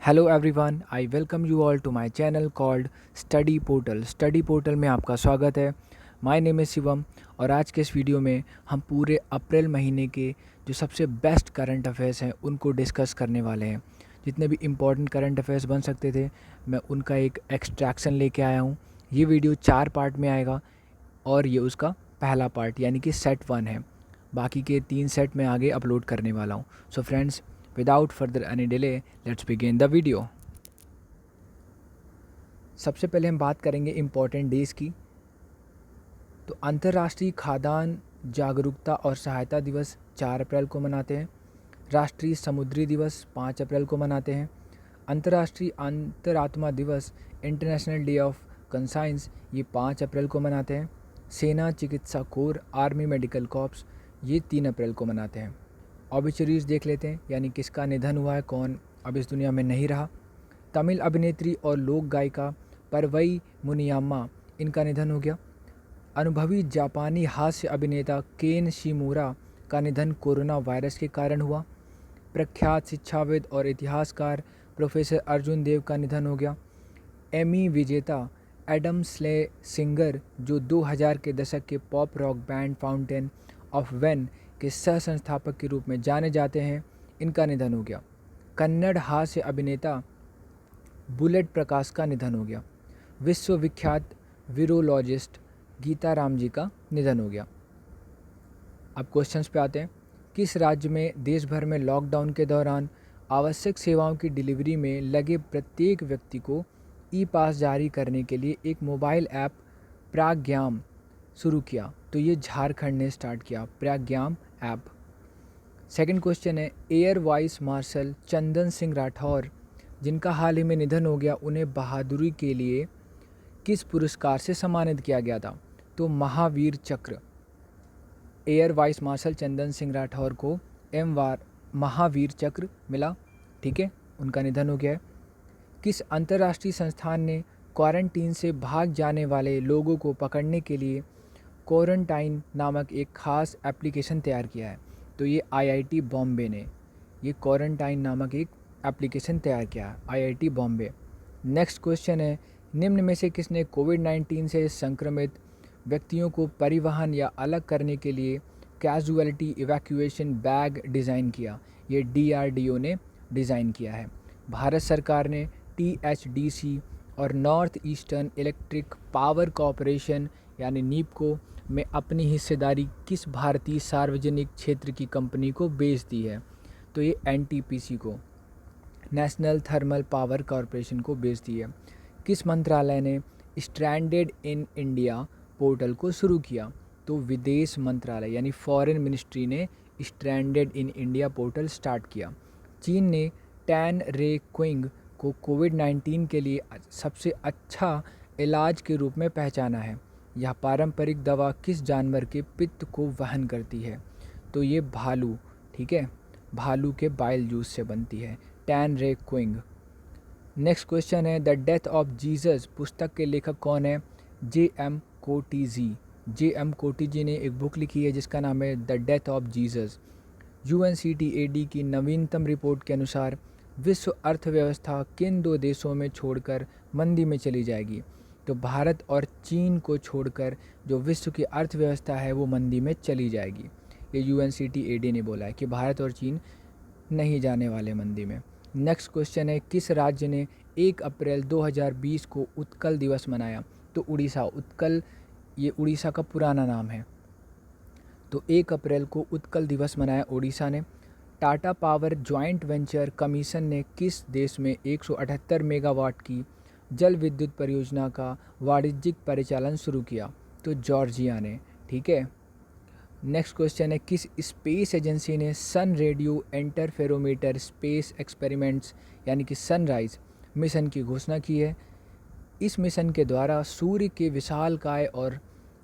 Hello everyone, I welcome you all to my channel called study portal. Study portal में आपका स्वागत है। My name is Shivam और आज के इस वीडियो में हम पूरे अप्रैल महीने के जो सबसे बेस्ट करंट अफेयर्स हैं उनको डिस्कस करने वाले हैं। जितने भी इम्पोर्टेंट करंट अफेयर्स बन सकते थे मैं उनका एक एक्सट्रैक्शन लेके आया हूँ। ये वीडियो 4 पार्ट में आएगा और ये उसका पहला पार्ट यानी कि सेट 1 है। बाकी के 3 सेट में आगे अपलोड करने वाला हूँ। So friends, without further any delay let's begin the video. सबसे पहले हम बात करेंगे इम्पॉर्टेंट डेज़ की। तो अंतर्राष्ट्रीय खाद्यान्न जागरूकता और सहायता दिवस 4 अप्रैल को मनाते हैं। राष्ट्रीय समुद्री दिवस 5 अप्रैल को मनाते हैं। अंतर्राष्ट्रीय अंतरात्मा दिवस इंटरनेशनल डे ऑफ कंसाइंस ये 5 अप्रैल को मनाते हैं। सेना चिकित्सा कोर आर्मी मेडिकल कॉर्प्स ये 3 अप्रैल को मनाते हैं। ऑबिचुरीज देख लेते हैं, यानी किसका निधन हुआ है, कौन अब इस दुनिया में नहीं रहा। तमिल अभिनेत्री और लोक गायिका परवई मुनियाम्मा, इनका निधन हो गया। अनुभवी जापानी हास्य अभिनेता केन शिमूरा का निधन कोरोना वायरस के कारण हुआ। प्रख्यात शिक्षाविद और इतिहासकार प्रोफेसर अर्जुन देव का निधन हो गया। एमी विजेता एडम सिंगर, जो 2000 के दशक के pop rock band fountain of when के सह संस्थापक के रूप में जाने जाते हैं, इनका निधन हो गया। कन्नड़ हास्य अभिनेता बुलेट प्रकाश का निधन हो गया। विश्वविख्यात वीरोलॉजिस्ट गीता राम जी का निधन हो गया। अब क्वेश्चंस पे आते हैं। किस राज्य में देश भर में लॉकडाउन के दौरान आवश्यक सेवाओं की डिलीवरी में लगे प्रत्येक व्यक्ति को ई पास जारी करने के लिए एक मोबाइल ऐप प्राज्ञाम शुरू किया? तो ये झारखंड ने स्टार्ट किया प्राज्ञाम ऐप। सेकंड क्वेश्चन है, air vice marshal Chandan Singh Rathore जिनका हाल ही में निधन हो गया, उन्हें बहादुरी के लिए किस पुरस्कार से सम्मानित किया गया था? तो महावीर चक्र। Air vice marshal Chandan Singh Rathore को महावीर चक्र मिला। ठीक है, उनका निधन हो गया है। किस अंतर्राष्ट्रीय संस्थान ने क्वारंटीन से भाग जाने वाले लोगों को पकड़ने के लिए क्वारंटाइन नामक एक खास एप्लीकेशन तैयार किया है? तो ये आईआईटी बॉम्बे ने ये क्वारंटाइन नामक एक एप्लीकेशन तैयार किया है, आईआईटी बॉम्बे। नेक्स्ट क्वेश्चन है, निम्न में से किसने कोविड-19 से संक्रमित व्यक्तियों को परिवहन या अलग करने के लिए कैजुअलिटी इवैक्यूएशन बैग डिज़ाइन किया? ये डीआरडीओ ने डिज़ाइन किया है। भारत सरकार ने टीएचडीसी और north eastern electric power corporation यानी नीपको में अपनी हिस्सेदारी किस भारतीय सार्वजनिक क्षेत्र की कंपनी को बेच दी है? तो ये एनटीपीसी को, नेशनल थर्मल पावर कॉरपोरेशन को बेच दी है। किस मंत्रालय ने स्ट्रैंडेड इन इंडिया पोर्टल को शुरू किया? तो विदेश मंत्रालय यानी फॉरेन मिनिस्ट्री ने stranded in India portal start किया। चीन ने टैन रे क्विंग को कोविड-19 के लिए सबसे अच्छा इलाज के रूप में पहचाना है। यह पारंपरिक दवा किस जानवर के पित्त को वहन करती है? तो ये भालू, ठीक है, भालू के बाइल जूस से बनती है, टैन रे क्विंग। नेक्स्ट क्वेश्चन है, द डेथ ऑफ जीसस पुस्तक के लेखक कौन है? जे.एम. कोटीजी। जे.एम. कोटीजी ने एक बुक लिखी है जिसका नाम है the death of Jesus. UNCTAD की नवीनतम रिपोर्ट के अनुसार विश्व अर्थव्यवस्था किन 2 देशों में छोड़कर मंदी में चली जाएगी? तो भारत और चीन को छोड़कर जो विश्व की अर्थव्यवस्था है वो मंदी में चली जाएगी। ये यूएनसीटीएडी ने बोला है कि भारत और चीन नहीं जाने वाले मंदी में। नेक्स्ट क्वेश्चन है, किस राज्य ने 1 अप्रैल 2020 को उत्कल दिवस मनाया? तो उड़ीसा। उत्कल ये उड़ीसा का पुराना नाम है। तो 1 अप्रैल को उत्कल दिवस मनाया उड़ीसा ने। Tata power joint venture commission ने किस देश में 178 मेगावाट की जल विद्युत परियोजना का वाणिज्यिक परिचालन शुरू किया? तो जॉर्जिया ने। ठीक है। नेक्स्ट क्वेश्चन है, किस स्पेस एजेंसी ने सन रेडियो इंटरफेरोमीटर स्पेस एक्सपेरिमेंट्स यानी कि सनराइज मिशन की घोषणा की है? इस मिशन के द्वारा सूर्य के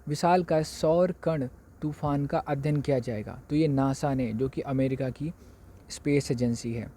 विशालकाय सौर कण तूफान का अध्ययन किया जाएगा। तो ये नासा ने, जो कि अमेरिका की स्पेस एजेंसी है।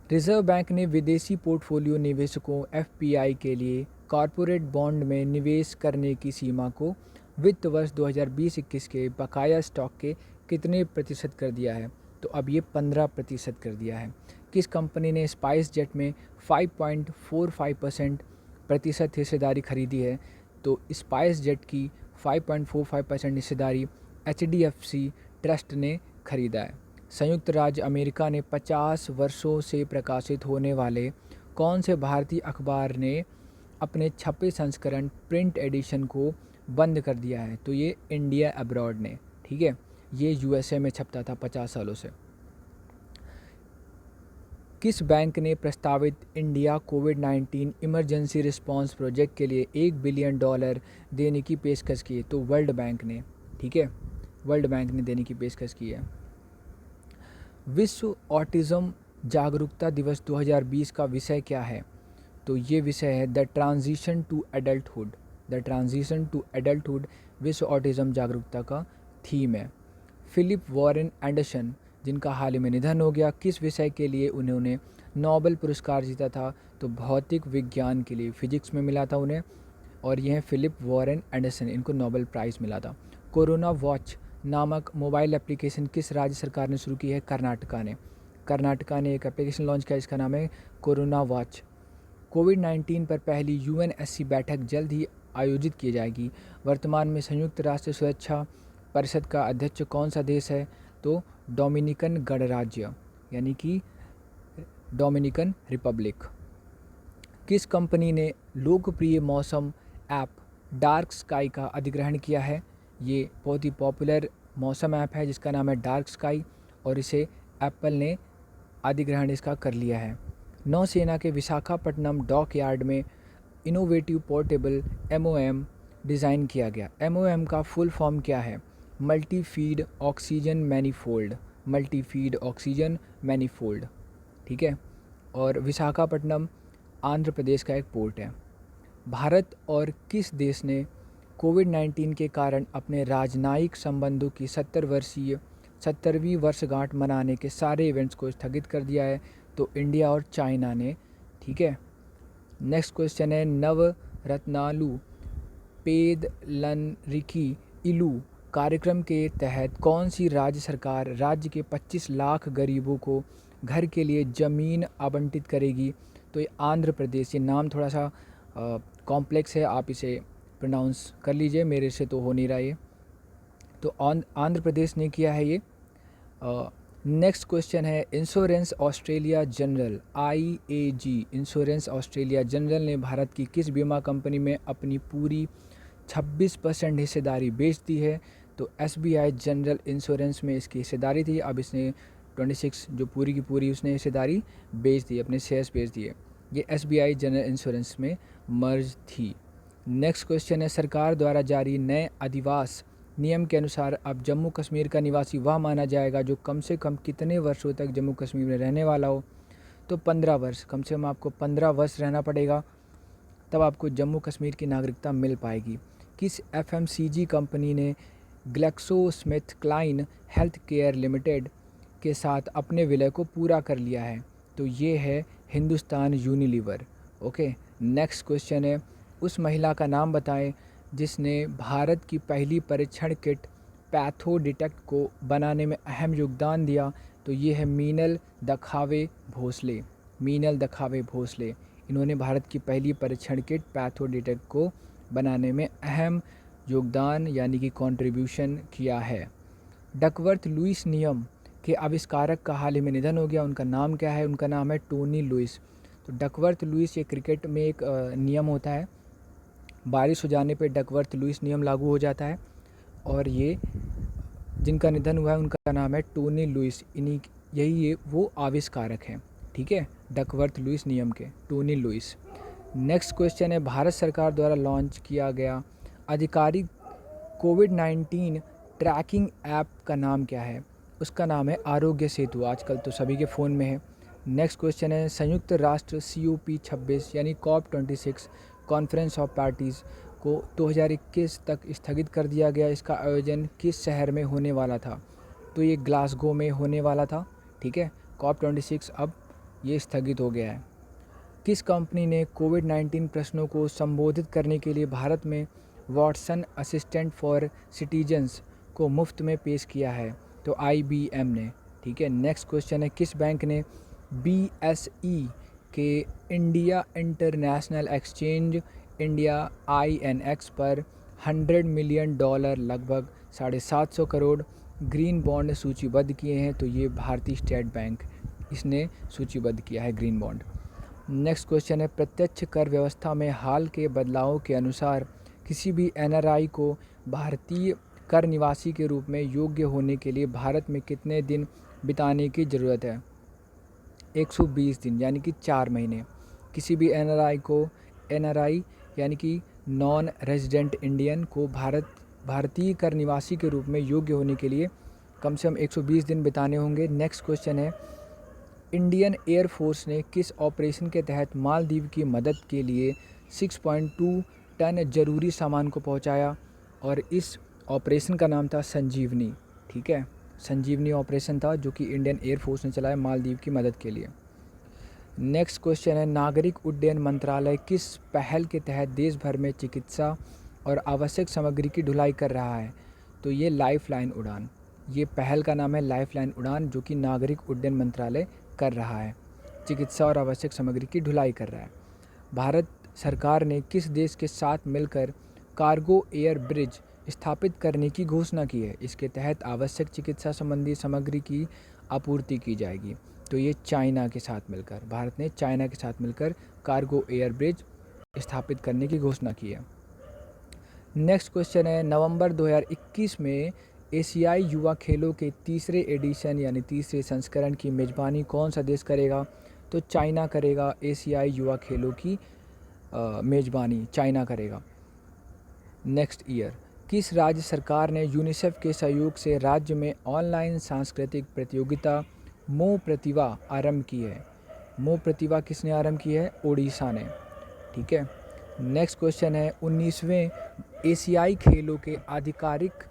रिजर्व बैंक ने विदेशी पोर्टफोलियो निवेशकों एफपीआई के लिए कॉरपोरेट बॉन्ड में निवेश करने की सीमा को वित्त वर्ष 2020-21 के बकाया स्टॉक के कितने प्रतिशत कर दिया है? तो अब ये 15% कर दिया है। किस कंपनी ने स्पाइस जेट में 5.45% हिस्सेदारी खरीदी है? तो स्पाइस जेट की 5.45% हिस्सेदारी HDFC ट्रस्ट ने खरीदा है। संयुक्त राज्य अमेरिका ने 50 वर्षों से प्रकाशित होने वाले कौन से भारतीय अखबार ने अपने छपे संस्करण प्रिंट एडिशन को बंद कर दिया है? तो ये इंडिया अब्रॉड ने, ठीक है, ये USA में छपता था 50 सालों से। किस बैंक ने प्रस्तावित इंडिया कोविड-19 इमरजेंसी रिस्पांस प्रोजेक्ट के लिए $1 बिलियन देने की पेशकश की है? तो वर्ल्ड बैंक ने, ठीक है, वर्ल्ड बैंक ने देने की पेशकश की है। विश्व ऑटिज़म जागरूकता दिवस 2020 का विषय क्या है? तो ये विषय है the transition to adulthood. The transition to adulthood विश्व ऑटिज़म जागरूकता का थीम है। फिलिप वॉरेन एंडरसन, जिनका हाल ही में निधन हो गया, किस विषय के लिए उन्होंने नोबेल पुरस्कार जीता था? तो भौतिक विज्ञान के लिए, फिजिक्स में मिला था उन्हें, और यह फिलिप वॉरेन एंडरसन, इनको नोबेल प्राइज़ मिला था। कोरोना वॉच नामक मोबाइल एप्लीकेशन किस राज्य सरकार ने शुरू की है? कर्नाटका ने। कर्नाटका ने एक एप्लीकेशन लॉन्च किया, इसका नाम है कोरोना वॉच। कोविड-19 पर पहली UNSC बैठक जल्द ही आयोजित की जाएगी। वर्तमान में संयुक्त राष्ट्र सुरक्षा परिषद का अध्यक्ष कौन सा देश है? तो डोमिनिकन गणराज्य, यानी कि डोमिनिकन रिपब्लिक। किस कंपनी ने लोकप्रिय मौसम ऐप डार्क स्काई का अधिग्रहण किया है? ये बहुत ही पॉपुलर मौसम ऐप है जिसका नाम है डार्क स्काई, और इसे एप्पल ने अधिग्रहण इसका कर लिया है। नौसेना के विशाखापट्टनम डॉक यार्ड में इनोवेटिव पोर्टेबल MOM डिज़ाइन किया गया। MOM का फुल फॉर्म क्या है? Multi feed oxygen manifold, multi feed oxygen manifold, ठीक है। और विशाखापट्टनम आंध्र प्रदेश का एक पोर्ट है। भारत और किस देश ने कोविड-19 के कारण अपने राजनयिक संबंधों की 70वीं वर्षगांठ मनाने के सारे इवेंट्स को स्थगित कर दिया है? तो इंडिया और चाइना ने, ठीक है। नेक्स्ट क्वेश्चन है नवरत्नालु पेदलनरिकी इलू कार्यक्रम के तहत कौन सी राज्य सरकार राज्य के 25 लाख गरीबों को घर के लिए ज़मीन आवंटित करेगी? तो ये आंध्र प्रदेश, ये नाम थोड़ा सा कॉम्प्लेक्स है, आप इसे प्रोनाउंस कर लीजिए, मेरे से तो हो नहीं रहा ये। तो आंध्र प्रदेश ने किया है ये। नेक्स्ट क्वेश्चन है insurance Australia general IAG, insurance Australia general ने भारत की किस बीमा कंपनी में अपनी पूरी 26% हिस्सेदारी बेच दी है? तो SBI जनरल इंश्योरेंस में इसकी हिस्सेदारी थी, अब इसने 26 जो पूरी की पूरी उसने हिस्सेदारी बेच दी, अपने शेयर्स बेच दिए। ये SBI जनरल इंश्योरेंस में मर्ज थी। नेक्स्ट क्वेश्चन है सरकार द्वारा जारी नए अधिवास नियम के अनुसार अब जम्मू कश्मीर का निवासी वह माना जाएगा जो कम से कम कितने वर्षों तक जम्मू कश्मीर में रहने वाला हो? तो 15 वर्ष, कम से कम आपको 15 वर्ष रहना पड़ेगा, तब आपको जम्मू कश्मीर की नागरिकता मिल पाएगी। किस FMCG कंपनी ने ग्लैक्सोस्मिथक्लाइन हेल्थ केयर लिमिटेड के साथ अपने विलय को पूरा कर लिया है? तो ये है Hindustan Unilever. Okay, next question है उस महिला का नाम बताएं जिसने भारत की पहली परीक्षण किट पैथो डिटेक्ट को बनाने में अहम योगदान दिया? तो ये है मीनल दखावे भोसले। मीनल दखावे भोसले, इन्होंने भारत की पहली परीक्षण किट पैथो डिटेक्ट को बनाने में अहम योगदान यानी कि कंट्रीब्यूशन किया है। डकवर्थ लुईस नियम के आविष्कारक का हाल ही में निधन हो गया, उनका नाम क्या है? उनका नाम है टोनी लुईस। तो डकवर्थ लुईस, ये क्रिकेट में एक नियम होता है, बारिश हो जाने पे डकवर्थ लुईस नियम लागू हो जाता है, और ये जिनका निधन हुआ है उनका नाम है टोनी लुईस, इन्हीं यही वो आविष्कारक हैं, ठीक है, डकवर्थ लुईस नियम के, टोनी लुईस। नेक्स्ट क्वेश्चन है भारत सरकार द्वारा लॉन्च किया गया आधिकारिक कोविड-19 ट्रैकिंग ऐप का नाम क्या है? उसका नाम है आरोग्य सेतु, आजकल तो सभी के फ़ोन में है। नेक्स्ट क्वेश्चन है संयुक्त राष्ट्र COP26 यानी COP26 कॉन्फ्रेंस ऑफ पार्टीज़ को 2021 तक स्थगित कर दिया गया। इसका आयोजन किस शहर में होने वाला था? तो ये ग्लासगो में होने वाला था, ठीक है। COP26 अब ये स्थगित हो गया है। किस कंपनी ने कोविड-19 प्रश्नों को संबोधित करने के लिए भारत में वॉटसन असिस्टेंट फॉर सिटीजन्स को मुफ्त में पेश किया है? तो IBM ने, ठीक है। नेक्स्ट क्वेश्चन है किस बैंक ने BSE के India international exchange India INX पर $100 मिलियन लगभग 750 करोड़ ग्रीन बॉन्ड सूचीबद्ध किए हैं। तो ये भारतीय स्टेट बैंक इसने सूचीबद्ध किया है ग्रीन बॉन्ड। नेक्स्ट क्वेश्चन है, प्रत्यक्ष कर व्यवस्था में हाल के बदलावों के अनुसार किसी भी NRI को भारतीय कर निवासी के रूप में योग्य होने के लिए भारत में कितने दिन बिताने की ज़रूरत है? 120 दिन यानी कि 4 महीने। किसी भी NRI यानी कि नॉन रेजिडेंट इंडियन को भारतीय कर निवासी के रूप में योग्य होने के लिए कम से कम 120 दिन बिताने होंगे। नेक्स्ट क्वेश्चन है, इंडियन एयरफोर्स ने किस ऑपरेशन के तहत मालदीव की मदद के लिए 6.2 टन जरूरी सामान को पहुंचाया? और इस ऑपरेशन का नाम था संजीवनी। ठीक है, संजीवनी ऑपरेशन था जो कि इंडियन एयरफोर्स ने चलाया मालदीव की मदद के लिए। नेक्स्ट क्वेश्चन है, नागरिक उड्डयन मंत्रालय किस पहल के तहत देश भर में चिकित्सा और आवश्यक सामग्री की ढुलाई कर रहा है? तो ये लाइफलाइन उड़ान, ये पहल का नाम है लाइफलाइन उड़ान, जो कि नागरिक उड्डयन मंत्रालय कर रहा है, चिकित्सा और आवश्यक सामग्री की ढुलाई कर रहा है। भारत सरकार ने किस देश के साथ मिलकर कार्गो एयर ब्रिज स्थापित करने की घोषणा की है? इसके तहत आवश्यक चिकित्सा संबंधी सामग्री की आपूर्ति की जाएगी। तो ये चाइना के साथ मिलकर, भारत ने चाइना के साथ मिलकर कार्गो एयर ब्रिज स्थापित करने की घोषणा की है। नेक्स्ट क्वेश्चन है, नवंबर 2021 में एशियाई युवा खेलों के तीसरे एडिशन यानी तीसरे संस्करण की मेज़बानी कौन सा देश करेगा? तो चाइना करेगा। एशियाई युवा खेलों की मेज़बानी चाइना करेगा। नेक्स्ट ईयर, किस राज्य सरकार ने यूनिसेफ के सहयोग से राज्य में ऑनलाइन सांस्कृतिक प्रतियोगिता मो प्रतिभा आरंभ की है? मो प्रतिभा किसने आरंभ की है? ओडिशा ने। ठीक है। नेक्स्ट क्वेश्चन है, 19वें एशियाई खेलों के आधिकारिक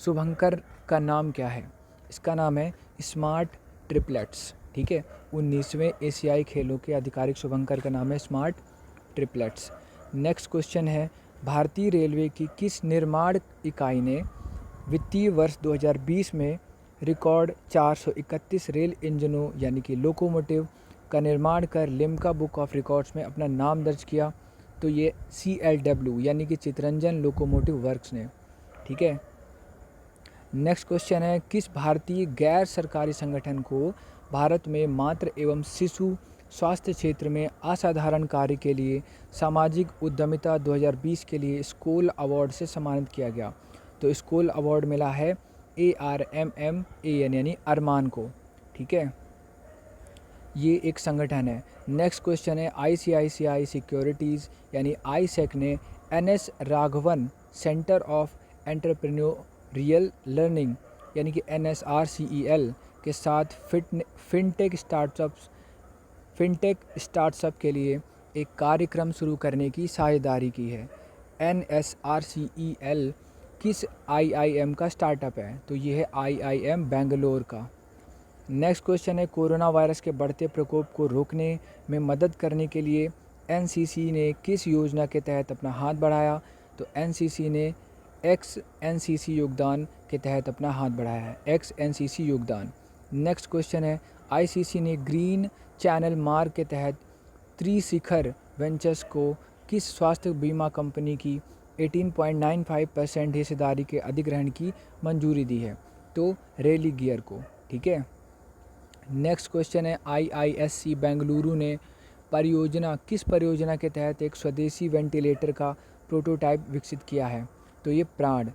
शुभंकर का नाम क्या है? इसका नाम है स्मार्ट ट्रिपलेट्स। ठीक है, 19वें एशियाई खेलों के आधिकारिक शुभंकर का नाम है स्मार्ट ट्रिपलेट्स। नेक्स्ट क्वेश्चन है, भारतीय रेलवे की किस निर्माण इकाई ने वित्तीय वर्ष 2020 में रिकॉर्ड 431 रेल इंजनों यानी कि लोकोमोटिव का निर्माण कर लिम्का बुक ऑफ रिकॉर्ड्स में अपना नाम दर्ज किया? तो ये CLW यानी कि चितरंजन लोकोमोटिव वर्क्स ने। ठीक है। नेक्स्ट क्वेश्चन है, किस भारतीय गैर सरकारी संगठन को भारत में मातृ एवं शिशु स्वास्थ्य क्षेत्र में असाधारण कार्य के लिए सामाजिक उद्यमिता 2020 के लिए स्कूल अवार्ड से सम्मानित किया गया? तो स्कूल अवार्ड मिला है ARMMAN यानी अरमान को। ठीक है, ये एक संगठन है। नेक्स्ट क्वेश्चन है, ICICI सिक्योरिटीज़ यानी ISEC ने NS Raghavan centre of entrepreneurial learning यानी कि NSRCEL के साथ फिनटेक स्टार्टअप के लिए एक कार्यक्रम शुरू करने की साझेदारी की है। NSRCEL किस IIM का स्टार्टअप है? तो ये है IIM बेंगलोर का। नेक्स्ट क्वेश्चन है, कोरोना वायरस के बढ़ते प्रकोप को रोकने में मदद करने के लिए NCC ने किस योजना के तहत अपना हाथ बढ़ाया? तो NCC ने एक्स NCC योगदान के तहत अपना हाथ बढ़ाया है, एक्स NCC योगदान। नेक्स्ट क्वेश्चन है, ICC ने ग्रीन चैनल मार्ग के तहत त्रिशिखर वेंचर्स को किस स्वास्थ्य बीमा कंपनी की 18.95% हिस्सेदारी के अधिग्रहण की मंजूरी दी है? तो रेली गियर को। ठीक है। नेक्स्ट क्वेश्चन है, IISc बेंगलुरु ने किस परियोजना के तहत एक स्वदेशी वेंटिलेटर का प्रोटोटाइप विकसित किया है? तो ये प्राण।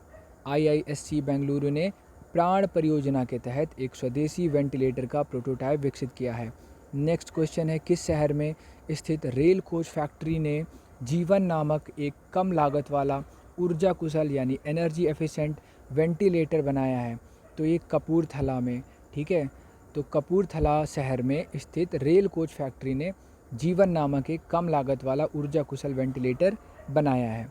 IISc बेंगलुरु ने प्राण परियोजना के तहत एक स्वदेशी वेंटिलेटर का प्रोटोटाइप विकसित किया है। नेक्स्ट क्वेश्चन है, किस शहर में स्थित रेल कोच फैक्ट्री ने जीवन नामक एक कम लागत वाला ऊर्जा कुशल यानी एनर्जी एफिशिएंट वेंटिलेटर बनाया है? तो ये कपूरथला में। ठीक है, तो कपूरथला शहर में स्थित रेल कोच फैक्ट्री ने जीवन नामक एक कम लागत वाला ऊर्जा कुशल वेंटिलेटर बनाया है।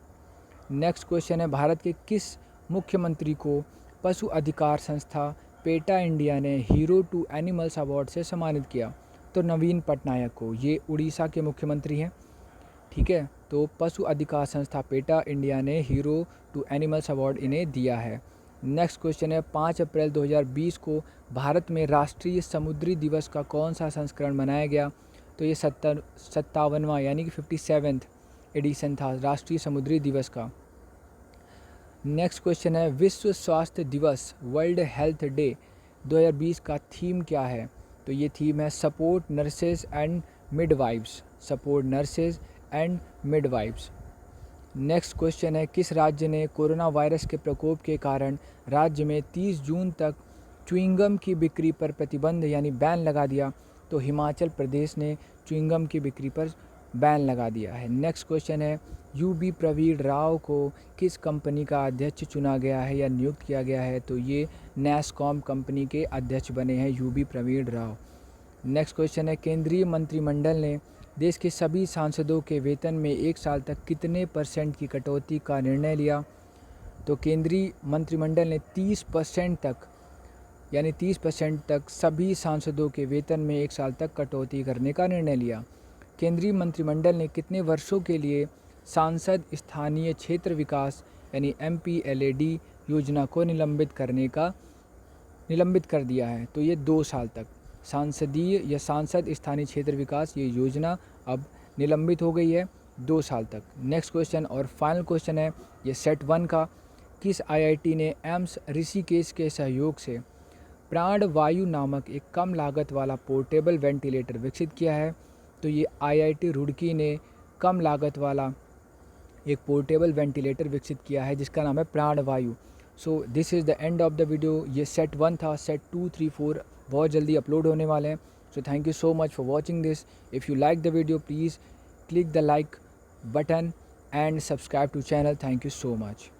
नेक्स्ट क्वेश्चन है, भारत के किस मुख्यमंत्री को पशु अधिकार संस्था पेटा इंडिया ने हीरो टू एनिमल्स अवार्ड से सम्मानित किया? तो नवीन पटनायक को। ये उड़ीसा के मुख्यमंत्री हैं। ठीक है, तो पशु अधिकार संस्था पेटा इंडिया ने हीरो टू एनिमल्स अवार्ड इन्हें दिया है। नेक्स्ट क्वेश्चन है 5 अप्रैल 2020 को भारत में राष्ट्रीय समुद्री दिवस का कौन सा संस्करण मनाया गया? तो ये 57वां यानी कि 57th एडिशन था राष्ट्रीय समुद्री दिवस का। नेक्स्ट क्वेश्चन है विश्व स्वास्थ्य दिवस वर्ल्ड हेल्थ डे 2020 का थीम क्या है? तो ये थीम है support nurses and midwives, support nurses and midwives. Next question है किस राज्य ने कोरोना वायरस के प्रकोप के कारण राज्य में 30 जून तक च्युइंगम की बिक्री पर प्रतिबंध यानी बैन लगा दिया? तो हिमाचल प्रदेश ने च्युइंगम की बिक्री पर बैन लगा दिया है। नेक्स्ट क्वेश्चन है यूबी प्रवीण राव को किस कंपनी का अध्यक्ष चुना गया है या नियुक्त किया गया है? तो ये नैसकॉम कंपनी के अध्यक्ष बने हैं UB Praveen Rao. Next question है केंद्रीय मंत्रिमंडल ने देश के सभी सांसदों के वेतन में 1 साल तक कितने % की कटौती का निर्णय लिया? तो केंद्रीय मंत्रिमंडल ने 30% तक यानी 30% तक सभी सांसदों के वेतन में 1 साल तक कटौती करने का निर्णय लिया। केंद्रीय मंत्रिमंडल ने कितने वर्षों के लिए सांसद स्थानीय क्षेत्र विकास यानी MPLAD योजना को निलंबित कर दिया है? तो ये 2 साल तक सांसदीय या सांसद स्थानीय क्षेत्र विकास ये योजना अब निलंबित हो गई है 2 साल तक। नेक्स्ट क्वेश्चन और फाइनल क्वेश्चन है ये सेट 1 का किस IIT ने एम्स ऋषिकेश के सहयोग से प्राणवायु नामक एक कम लागत वाला पोर्टेबल वेंटिलेटर विकसित किया है? तो ये IIT रुड़की ने कम लागत वाला एक पोर्टेबल वेंटिलेटर विकसित किया है जिसका नाम है प्राणवायु। So this is the end of the video. ये सेट 1 था, सेट 2, 3, 4 बहुत जल्दी अपलोड होने वाले हैं। So thank you so much for watching this. If you like the video please click the like button and subscribe to channel. Thank you so much.